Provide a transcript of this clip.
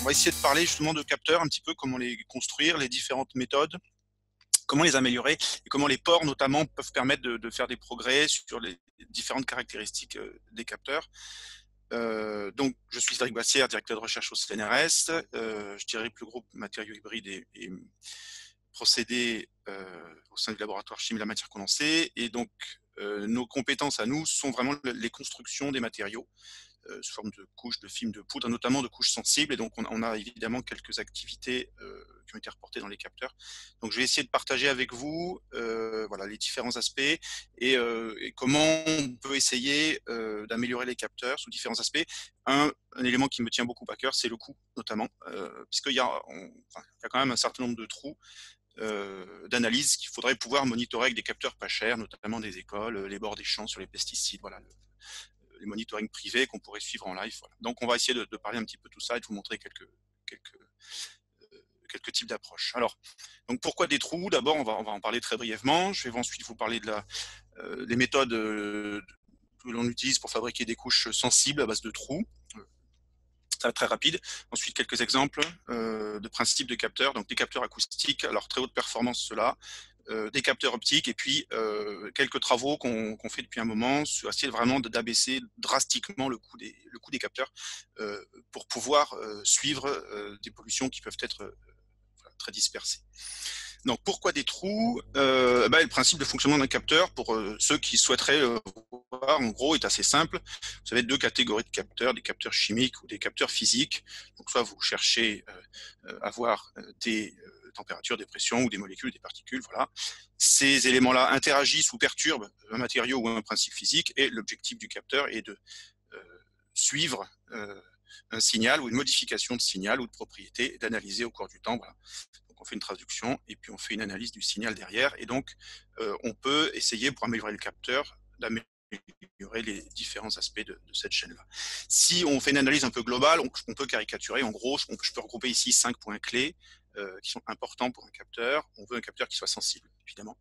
On va essayer de parler justement de capteurs, un petit peu comment les construire, les différentes méthodes, comment les améliorer et comment les ports notamment peuvent permettre de faire des progrès sur les différentes caractéristiques des capteurs. Donc, je suis Cédric Bassière, directeur de recherche au CNRS. Je dirige le groupe matériaux hybrides et procédés au sein du laboratoire chimie de la matière condensée. Et donc, nos compétences à nous sont vraiment les constructions des matériaux sous forme de couches, de films, de poudre, notamment de couches sensibles. Et donc, on a évidemment quelques activités qui ont été reportées dans les capteurs. Donc, je vais essayer de partager avec vous voilà, les différents aspects et comment on peut essayer d'améliorer les capteurs sous différents aspects. Un élément qui me tient beaucoup à cœur, c'est le coût, notamment, puisqu'il y a, enfin, il y a quand même un certain nombre de trous d'analyse qu'il faudrait pouvoir monitorer avec des capteurs pas chers, notamment des écoles, les bords des champs sur les pesticides, voilà, les monitoring privés qu'on pourrait suivre en live. Voilà. Donc, on va essayer de parler un petit peu de tout ça et de vous montrer quelques types d'approches. Alors, donc pourquoi des trous? D'abord, on va en parler très brièvement. Je vais ensuite vous parler de des méthodes que l'on utilise pour fabriquer des couches sensibles à base de trous. Ça va être très rapide. Ensuite, quelques exemples de principes de capteurs. Donc, des capteurs acoustiques, alors très haute performance, ceux-là. Des capteurs optiques et puis quelques travaux qu'on fait depuis un moment sur essayer vraiment d'abaisser drastiquement le coût des capteurs pour pouvoir suivre des pollutions qui peuvent être très dispersées. Donc pourquoi des trous? Le principe de fonctionnement d'un capteur, pour ceux qui souhaiteraient voir, en gros, est assez simple. Vous avez deux catégories de capteurs, des capteurs chimiques ou des capteurs physiques. Donc soit vous cherchez à voir des températures, des pressions ou des molécules, des particules, voilà. Ces éléments-là interagissent ou perturbent un matériau ou un principe physique et l'objectif du capteur est de suivre un signal ou une modification de signal ou de propriété et d'analyser au cours du temps. Voilà. Donc on fait une traduction et puis on fait une analyse du signal derrière. Et donc, on peut essayer, pour améliorer le capteur, d'améliorer les différents aspects de cette chaîne-là. Si on fait une analyse un peu globale, on peut caricaturer. En gros, je peux regrouper ici 5 points clés qui sont importants pour un capteur. On veut un capteur qui soit sensible, évidemment.